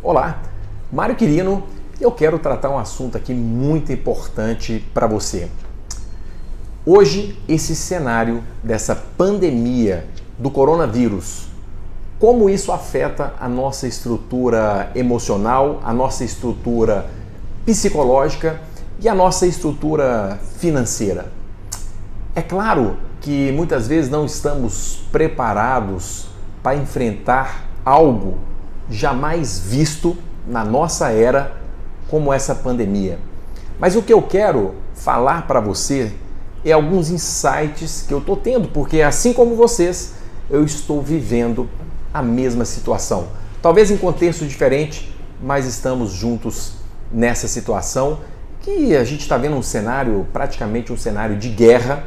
Olá, Mário Quirino, e eu quero tratar um assunto aqui muito importante para você. Hoje, esse cenário dessa pandemia do coronavírus, como isso afeta a nossa estrutura emocional, a nossa estrutura psicológica e a nossa estrutura financeira. É claro que muitas vezes não estamos preparados para enfrentar algo jamais visto na nossa era como essa pandemia. Mas o que eu quero falar para você é alguns insights que eu estou tendo, porque assim como vocês, eu estou vivendo a mesma situação. Talvez em contexto diferente, mas estamos juntos nessa situação que a gente está vendo um cenário, praticamente um cenário de guerra,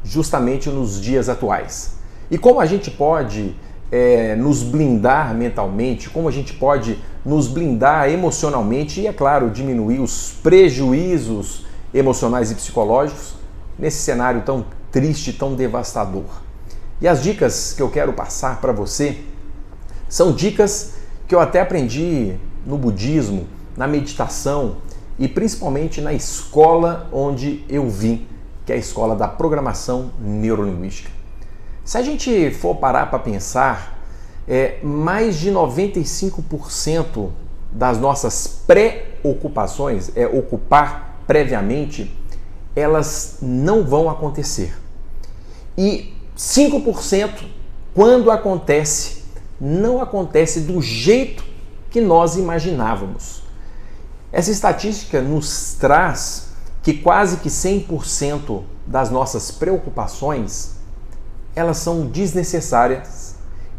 justamente nos dias atuais. E como a gente pode nos blindar mentalmente, como a gente pode nos blindar emocionalmente e, é claro, diminuir os prejuízos emocionais e psicológicos nesse cenário tão triste, tão devastador. E as dicas que eu quero passar para você são dicas que eu até aprendi no budismo, na meditação e principalmente na escola onde eu vim, que é a escola da programação neurolinguística. Se a gente for parar para pensar, mais de 95% das nossas preocupações, ocupar previamente, elas não vão acontecer. E 5%, quando acontece, não acontece do jeito que nós imaginávamos. Essa estatística nos traz que quase que 100% das nossas preocupações elas são desnecessárias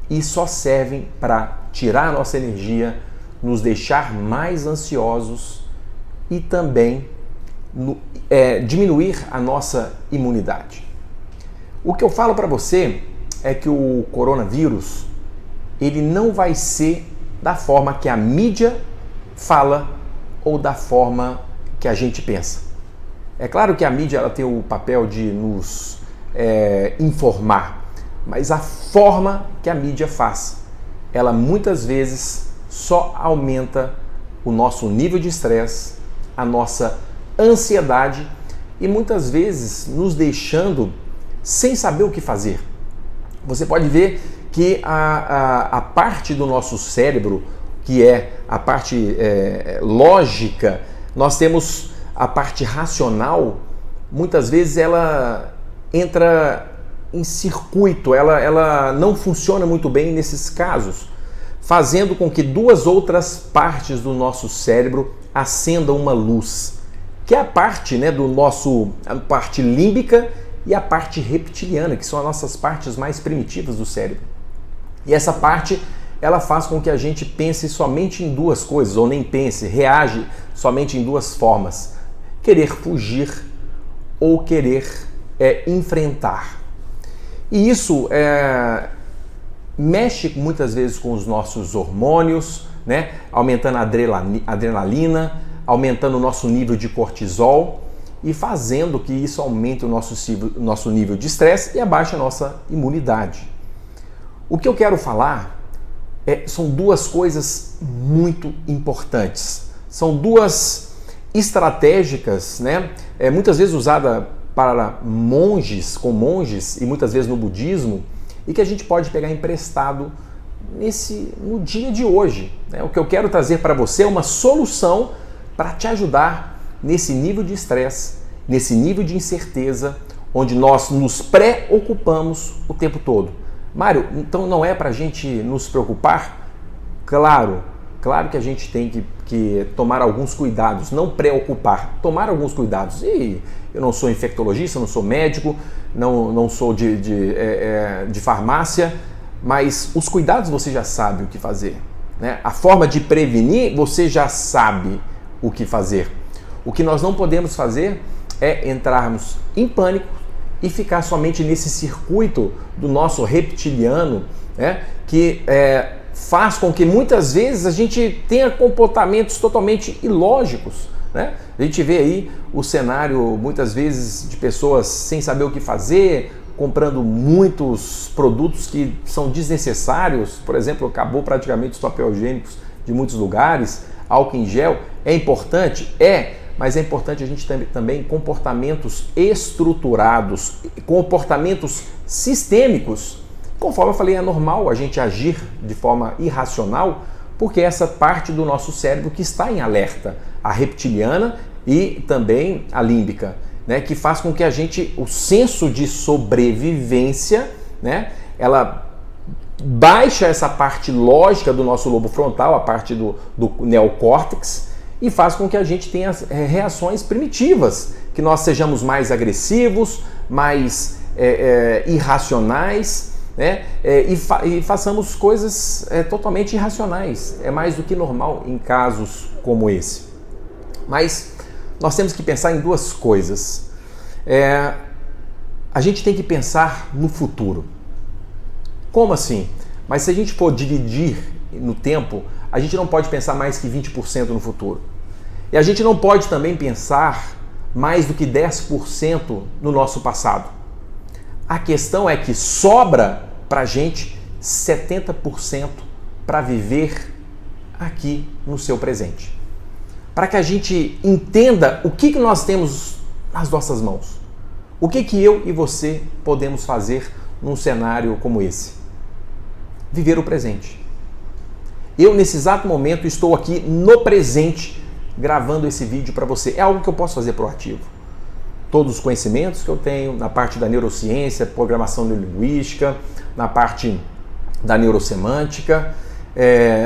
e só servem para tirar a nossa energia, nos deixar mais ansiosos e também diminuir a nossa imunidade. O que eu falo para você é que o coronavírus ele não vai ser da forma que a mídia fala ou da forma que a gente pensa. É claro que a mídia ela tem o papel de nos informar, mas a forma que a mídia faz, ela muitas vezes só aumenta o nosso nível de estresse, a nossa ansiedade e muitas vezes nos deixando sem saber o que fazer. Você pode ver que a parte do nosso cérebro, que é a parte lógica, nós temos a parte racional, muitas vezes ela entra em circuito, ela não funciona muito bem nesses casos, fazendo com que duas outras partes do nosso cérebro acendam uma luz, que é a parte a parte límbica e a parte reptiliana, que são as nossas partes mais primitivas do cérebro. E essa parte, ela faz com que a gente pense somente em duas coisas, ou nem pense, reage somente em duas formas: querer fugir ou querer enfrentar. E isso mexe muitas vezes com os nossos hormônios, né? Aumentando a adrenalina, aumentando o nosso nível de cortisol e fazendo que isso aumente o nosso nível de estresse e abaixe a nossa imunidade. O que eu quero falar são duas coisas muito importantes. São duas estratégicas, né? Muitas vezes usada para monges, com monges e muitas vezes no budismo, e que a gente pode pegar emprestado no dia de hoje. Né? O que eu quero trazer para você é uma solução para te ajudar nesse nível de estresse, nesse nível de incerteza, onde nós nos preocupamos o tempo todo. Mário, então não é para a gente nos preocupar? Claro que a gente tem que tomar alguns cuidados, não preocupar, tomar alguns cuidados. E eu não sou infectologista, não sou médico, não sou de farmácia, mas os cuidados você já sabe o que fazer. Né? A forma de prevenir, você já sabe o que fazer. O que nós não podemos fazer é entrarmos em pânico e ficar somente nesse circuito do nosso reptiliano, né? Que faz com que muitas vezes a gente tenha comportamentos totalmente ilógicos. Né? A gente vê aí o cenário muitas vezes de pessoas sem saber o que fazer, comprando muitos produtos que são desnecessários. Por exemplo, acabou praticamente os papel higiênicos de muitos lugares, álcool em gel, é importante? Mas é importante a gente ter também comportamentos estruturados, comportamentos sistêmicos. Conforme eu falei, é normal a gente agir de forma irracional, porque essa parte do nosso cérebro que está em alerta, a reptiliana e também a límbica, né, que faz com que o senso de sobrevivência, né, ela baixa essa parte lógica do nosso lobo frontal, a parte do neocórtex, e faz com que a gente tenha reações primitivas, que nós sejamos mais agressivos, mais irracionais, né? E façamos coisas totalmente irracionais. É mais do que normal em casos como esse. Mas nós temos que pensar em duas coisas. A gente tem que pensar no futuro. Como assim? Mas se a gente for dividir no tempo, a gente não pode pensar mais que 20% no futuro. E a gente não pode também pensar mais do que 10% no nosso passado. A questão é que sobra para a gente 70% para viver aqui no seu presente. Para que a gente entenda o que nós temos nas nossas mãos. O que eu e você podemos fazer num cenário como esse? Viver o presente. Eu, nesse exato momento, estou aqui no presente gravando esse vídeo para você. É algo que eu posso fazer proativo. Todos os conhecimentos que eu tenho na parte da neurociência, programação neurolinguística, na parte da neurosemântica,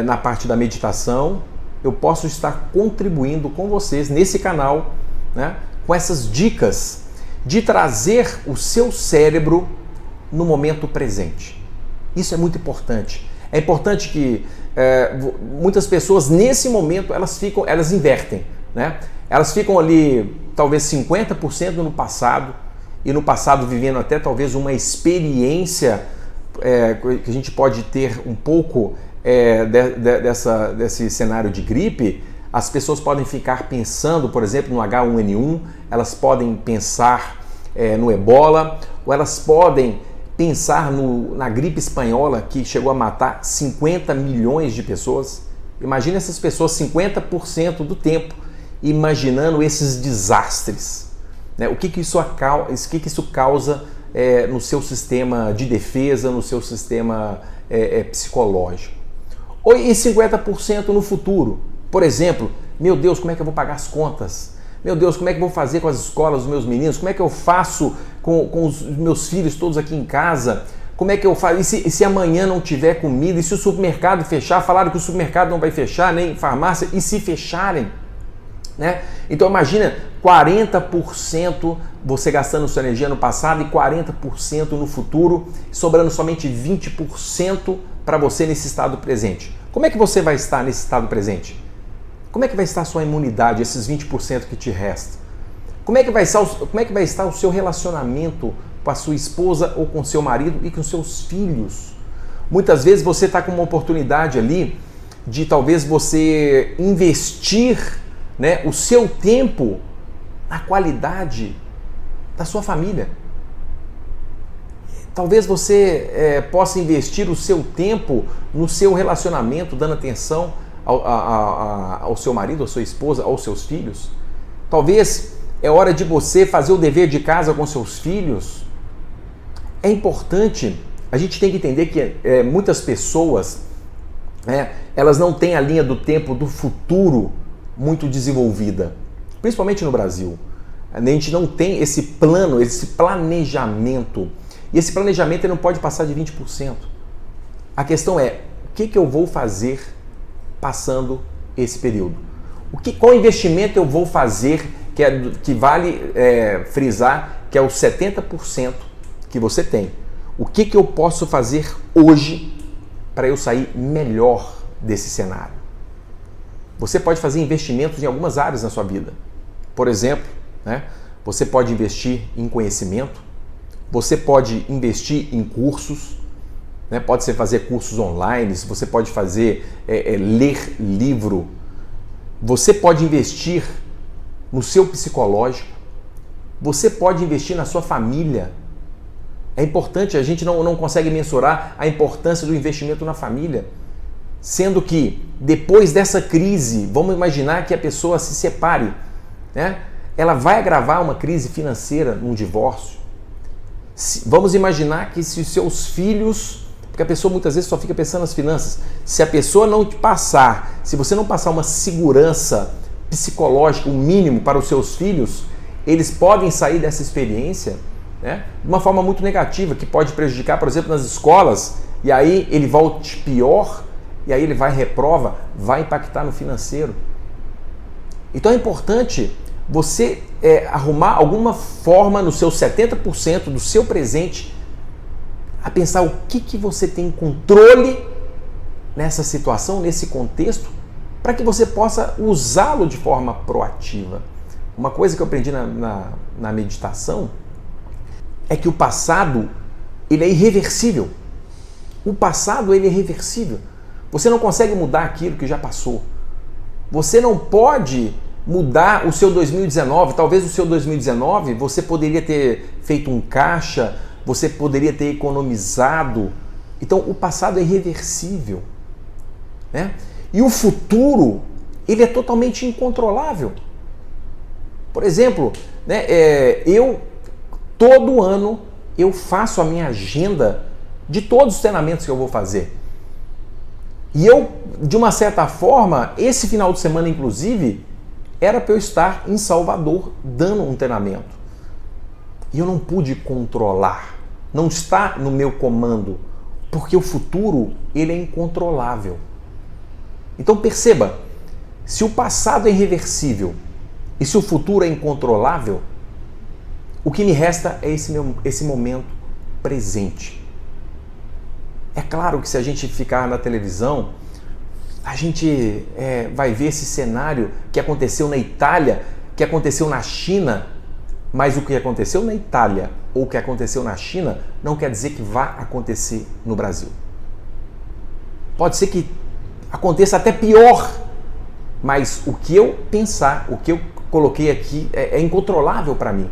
na parte da meditação, eu posso estar contribuindo com vocês nesse canal, né, com essas dicas de trazer o seu cérebro no momento presente. Isso é muito importante. É importante que muitas pessoas nesse momento elas invertem, né? Elas ficam ali talvez 50% no passado e no passado vivendo até talvez uma experiência que a gente pode ter um pouco desse cenário de gripe. As pessoas podem ficar pensando, por exemplo, no H1N1, elas podem pensar no ebola, ou elas podem pensar na gripe espanhola que chegou a matar 50 milhões de pessoas. Imagina essas pessoas 50% do tempo imaginando esses desastres, né? O que isso causa no seu sistema de defesa, no seu sistema psicológico. E 50% no futuro. Por exemplo, meu Deus, como é que eu vou pagar as contas? Meu Deus, como é que eu vou fazer com as escolas dos meus meninos? Como é que eu faço com os meus filhos todos aqui em casa? Como é que eu faço? E se amanhã não tiver comida? E se o supermercado fechar? Falaram que o supermercado não vai fechar, nem farmácia. E se fecharem? Né? Então imagina 40% você gastando sua energia no passado e 40% no futuro, sobrando somente 20% para você nesse estado presente. Como é que você vai estar nesse estado presente? Como é que vai estar a sua imunidade, esses 20% que te resta? Como é que vai estar o seu relacionamento com a sua esposa ou com seu marido e com seus filhos? Muitas vezes você está com uma oportunidade ali de talvez você investir, né, o seu tempo na qualidade da sua família. Talvez você possa investir o seu tempo no seu relacionamento, dando atenção ao seu marido, à sua esposa, aos seus filhos. Talvez é hora de você fazer o dever de casa com seus filhos. É importante, a gente tem que entender que muitas pessoas, elas não têm a linha do tempo do futuro muito desenvolvida, principalmente no Brasil. A gente não tem esse plano, esse planejamento. E esse planejamento ele não pode passar de 20%. A questão é, o que eu vou fazer passando esse período? Qual investimento eu vou fazer que vale frisar que é os 70% que você tem? O que eu posso fazer hoje para eu sair melhor desse cenário? Você pode fazer investimentos em algumas áreas na sua vida. Por exemplo, né, você pode investir em conhecimento, você pode investir em cursos, né, pode ser fazer cursos online, você pode fazer ler livro, você pode investir no seu psicológico, você pode investir na sua família. É importante, a gente não consegue mensurar a importância do investimento na família. Sendo que depois dessa crise, vamos imaginar que a pessoa se separe, né? Ela vai agravar uma crise financeira num divórcio. Vamos imaginar que se os seus filhos, porque a pessoa muitas vezes só fica pensando nas finanças, se a pessoa não te passar, se você não passar uma segurança psicológica, o mínimo para os seus filhos, eles podem sair dessa experiência, né, de uma forma muito negativa, que pode prejudicar, por exemplo, nas escolas, e aí ele volte pior, e aí ele vai reprova, vai impactar no financeiro. Então é importante você arrumar alguma forma no seu 70% do seu presente a pensar o que você tem controle nessa situação, nesse contexto, para que você possa usá-lo de forma proativa. Uma coisa que eu aprendi na meditação é que o passado ele é irreversível. O passado ele é irreversível. Você não consegue mudar aquilo que já passou. Você não pode mudar o seu 2019. Talvez o seu 2019 você poderia ter feito um caixa, você poderia ter economizado. Então o passado é irreversível, né? E o futuro, ele é totalmente incontrolável. Por exemplo, né, todo ano eu faço a minha agenda de todos os treinamentos que eu vou fazer. E eu, de uma certa forma, esse final de semana, inclusive, era para eu estar em Salvador dando um treinamento. E eu não pude controlar. Não está no meu comando. Porque o futuro, ele é incontrolável. Então perceba, se o passado é irreversível e se o futuro é incontrolável, o que me resta é esse momento presente. É claro que se a gente ficar na televisão, a gente vai ver esse cenário que aconteceu na Itália, que aconteceu na China, mas o que aconteceu na Itália ou o que aconteceu na China não quer dizer que vá acontecer no Brasil. Pode ser que aconteça até pior, mas o que eu pensar, o que eu coloquei aqui é incontrolável para mim.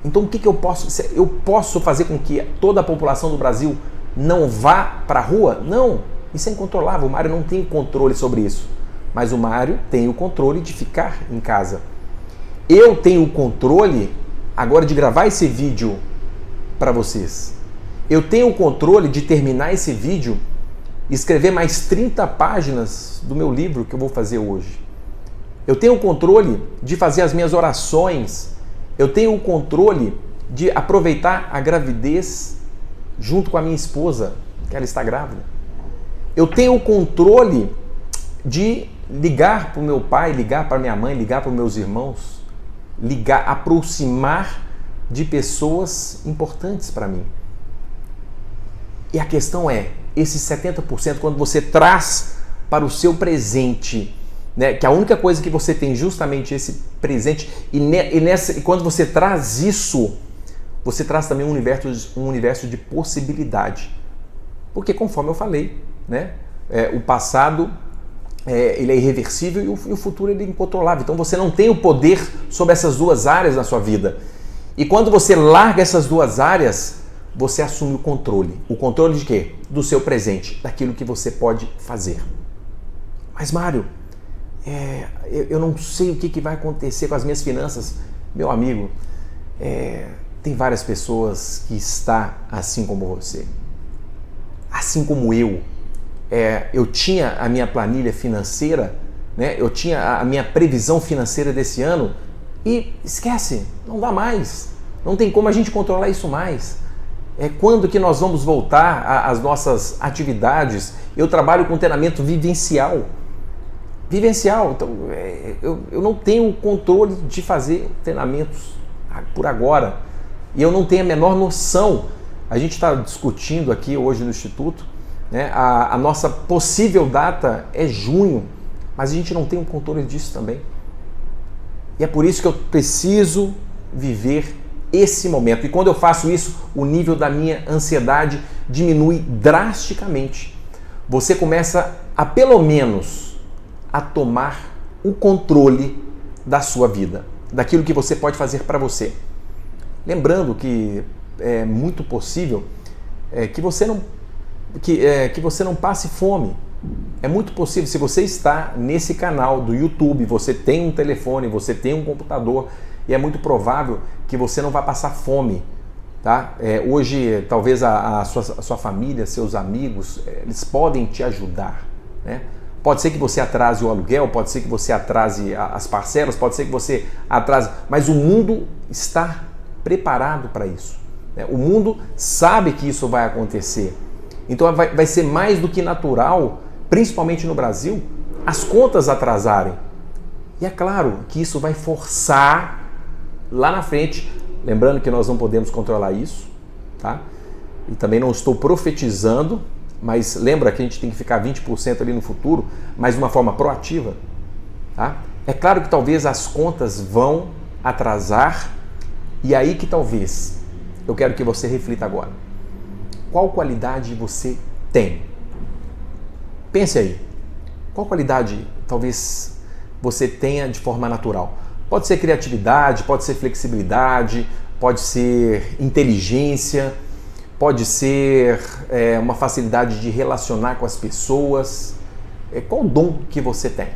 Então o que eu posso? Eu posso fazer com que toda a população do Brasil não vá para a rua? Não, isso é incontrolável. O Mário não tem controle sobre isso. Mas o Mário tem o controle de ficar em casa. Eu tenho o controle agora de gravar esse vídeo para vocês. Eu tenho o controle de terminar esse vídeo e escrever mais 30 páginas do meu livro que eu vou fazer hoje. Eu tenho o controle de fazer as minhas orações. Eu tenho o controle de aproveitar a gravidez junto com a minha esposa, que ela está grávida. Eu tenho o controle de ligar para o meu pai, ligar para minha mãe, ligar para os meus irmãos, aproximar de pessoas importantes para mim. E a questão é, esses 70%, quando você traz para o seu presente, né, que a única coisa que você tem justamente esse presente, e quando você traz isso, você traz também um universo de possibilidade. Porque, conforme eu falei, né, o passado ele é irreversível e o futuro ele é incontrolável. Então você não tem o poder sobre essas duas áreas na sua vida. E quando você larga essas duas áreas, você assume o controle. O controle de quê? Do seu presente, daquilo que você pode fazer. Mas, Mário, eu não sei o que vai acontecer com as minhas finanças. Meu amigo, tem várias pessoas que estão assim como você. Assim como eu. Eu tinha a minha planilha financeira, né? Eu tinha a minha previsão financeira desse ano e esquece, não dá mais. Não tem como a gente controlar isso mais. Quando que nós vamos voltar às nossas atividades? Eu trabalho com treinamento vivencial. Então eu não tenho o controle de fazer treinamentos por agora. E eu não tenho a menor noção. A gente está discutindo aqui hoje no Instituto, né? A nossa possível data é junho, mas a gente não tem o controle disso também. E é por isso que eu preciso viver esse momento. E quando eu faço isso, o nível da minha ansiedade diminui drasticamente. Você começa a, pelo menos, a tomar o controle da sua vida, daquilo que você pode fazer para você. Lembrando que é muito possível que você não passe fome, É muito possível, se você está nesse canal do YouTube, você tem um telefone, você tem um computador, e é muito provável que você não vai passar fome. Tá? Hoje, talvez a sua família, seus amigos, eles podem te ajudar. Né? Pode ser que você atrase o aluguel, pode ser que você atrase as parcelas, pode ser que você atrase, mas o mundo está preparado para isso. Né? O mundo sabe que isso vai acontecer. Então vai ser mais do que natural, principalmente no Brasil, as contas atrasarem. E é claro que isso vai forçar lá na frente, lembrando que nós não podemos controlar isso, tá? E também não estou profetizando, mas lembra que a gente tem que ficar 20% ali no futuro, mas de uma forma proativa, tá? É claro que talvez as contas vão atrasar, e aí que talvez eu quero que você reflita agora. Qual qualidade você tem? Pense aí. Qual qualidade talvez você tenha de forma natural? Pode ser criatividade, pode ser flexibilidade, pode ser inteligência, pode ser uma facilidade de relacionar com as pessoas. Qual o dom que você tem?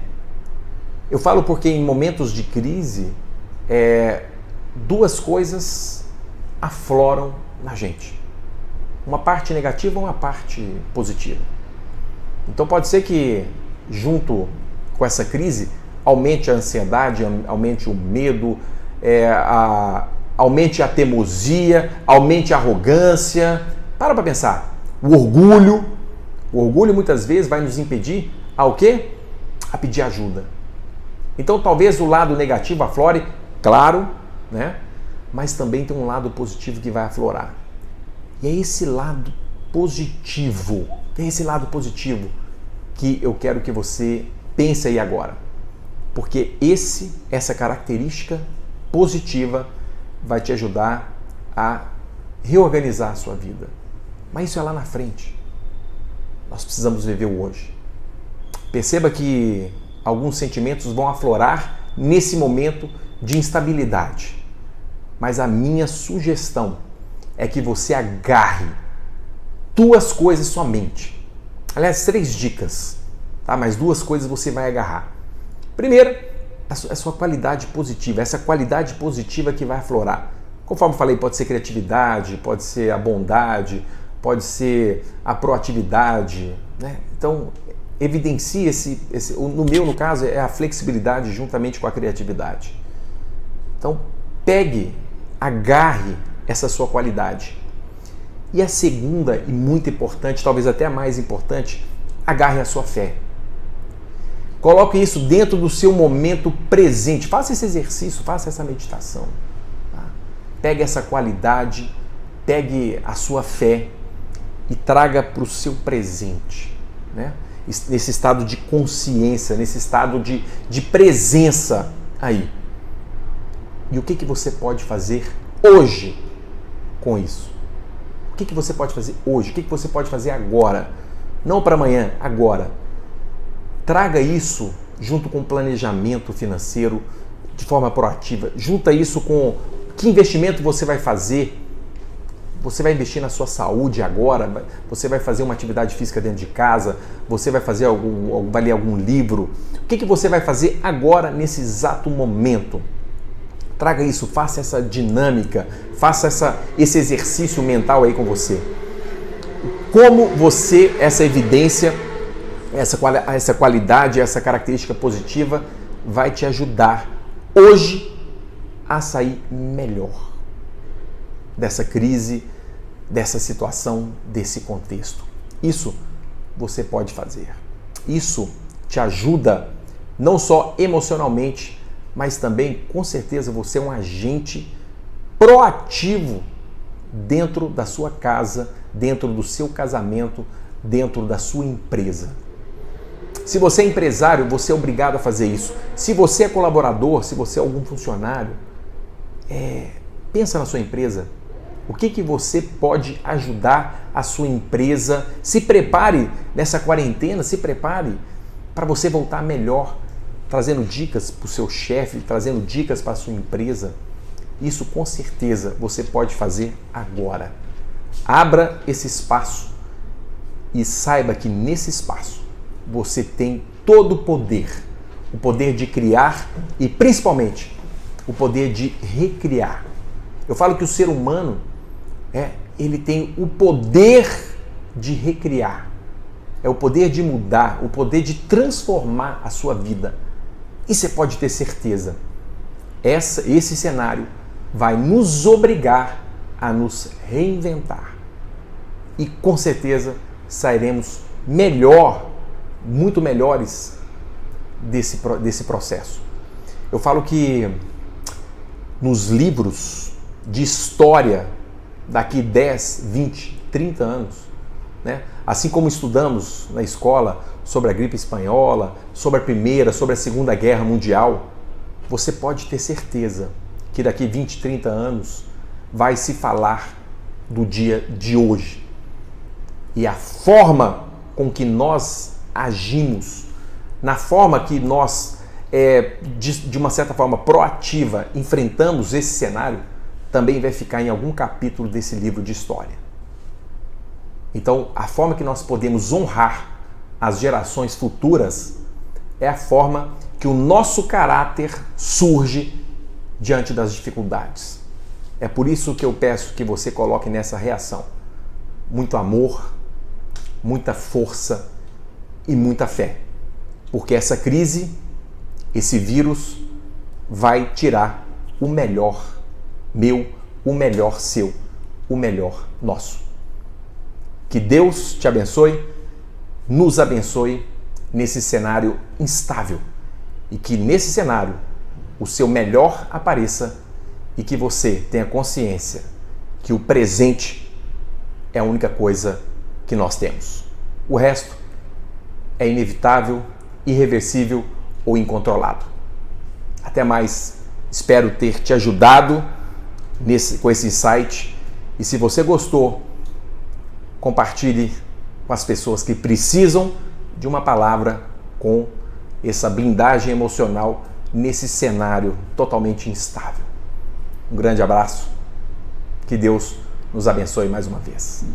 Eu falo porque em momentos de crise, duas coisas afloram na gente. Uma parte negativa e uma parte positiva. Então pode ser que, junto com essa crise, aumente a ansiedade, aumente o medo, aumente a teimosia, aumente a arrogância. Para pensar. O orgulho muitas vezes vai nos impedir ao quê? A pedir ajuda. Então talvez o lado negativo aflore, claro, né? Mas também tem um lado positivo que vai aflorar. E é esse lado positivo, que eu quero que você pense aí agora. Porque essa característica positiva vai te ajudar a reorganizar a sua vida. Mas isso é lá na frente. Nós precisamos viver o hoje. Perceba que alguns sentimentos vão aflorar nesse momento de instabilidade. Mas a minha sugestão é que você agarre duas coisas somente. Aliás, 3 dicas, tá? Mas 2 coisas você vai agarrar. Primeiro, a sua qualidade positiva, essa qualidade positiva que vai aflorar. Conforme eu falei, pode ser criatividade, pode ser a bondade, pode ser a proatividade, né? Então, evidencie no caso, é a flexibilidade juntamente com a criatividade. Então, agarre essa sua qualidade. E a segunda, e muito importante, talvez até a mais importante, agarre a sua fé. Coloque isso dentro do seu momento presente. Faça esse exercício, faça essa meditação. Tá? Pegue essa qualidade, pegue a sua fé e traga para o seu presente. Né? Nesse estado de consciência, nesse estado de presença aí. E o que você pode fazer hoje com isso? O que você pode fazer hoje? O que você pode fazer agora? Não para amanhã, agora. Traga isso junto com o planejamento financeiro de forma proativa. Junta isso com que investimento você vai fazer. Você vai investir na sua saúde agora? Você vai fazer uma atividade física dentro de casa? Você vai fazer vai ler algum livro? O que você vai fazer agora nesse exato momento? Traga isso, faça essa dinâmica, faça esse exercício mental aí com você. Como essa evidência, essa qualidade, essa característica positiva vai te ajudar hoje a sair melhor dessa crise, dessa situação, desse contexto. Isso você pode fazer. Isso te ajuda não só emocionalmente, mas também, com certeza, você é um agente proativo dentro da sua casa, dentro do seu casamento, dentro da sua empresa. Se você é empresário, você é obrigado a fazer isso. Se você é colaborador, se você é algum funcionário, pensa na sua empresa. O que você pode ajudar a sua empresa? Se prepare nessa quarentena, se prepare para você voltar melhor, trazendo dicas para o seu chefe, trazendo dicas para a sua empresa. Isso com certeza você pode fazer agora. Abra esse espaço e saiba que nesse espaço você tem todo o poder de criar e principalmente o poder de recriar. Eu falo que o ser humano ele tem o poder de recriar, é o poder de mudar, o poder de transformar a sua vida. E você pode ter certeza, esse cenário vai nos obrigar a nos reinventar. E com certeza sairemos muito melhores desse processo. Eu falo que nos livros de história daqui 10, 20, 30 anos, assim como estudamos na escola sobre a gripe espanhola, sobre a Primeira, sobre a Segunda Guerra Mundial, você pode ter certeza que daqui 20, 30 anos vai se falar do dia de hoje. E a forma com que nós agimos, na forma que nós, de uma certa forma proativa, enfrentamos esse cenário, também vai ficar em algum capítulo desse livro de história. Então, a forma que nós podemos honrar as gerações futuras é a forma que o nosso caráter surge diante das dificuldades. É por isso que eu peço que você coloque nessa reação muito amor, muita força e muita fé. Porque essa crise, esse vírus, vai tirar o melhor meu, o melhor seu, o melhor nosso. Que Deus te abençoe, nos abençoe nesse cenário instável e que nesse cenário o seu melhor apareça e que você tenha consciência que o presente é a única coisa que nós temos. O resto é inevitável, irreversível ou incontrolado. Até mais. Espero ter te ajudado com esse insight. E se você gostou, compartilhe com as pessoas que precisam de uma palavra com essa blindagem emocional nesse cenário totalmente instável. Um grande abraço. Que Deus nos abençoe mais uma vez.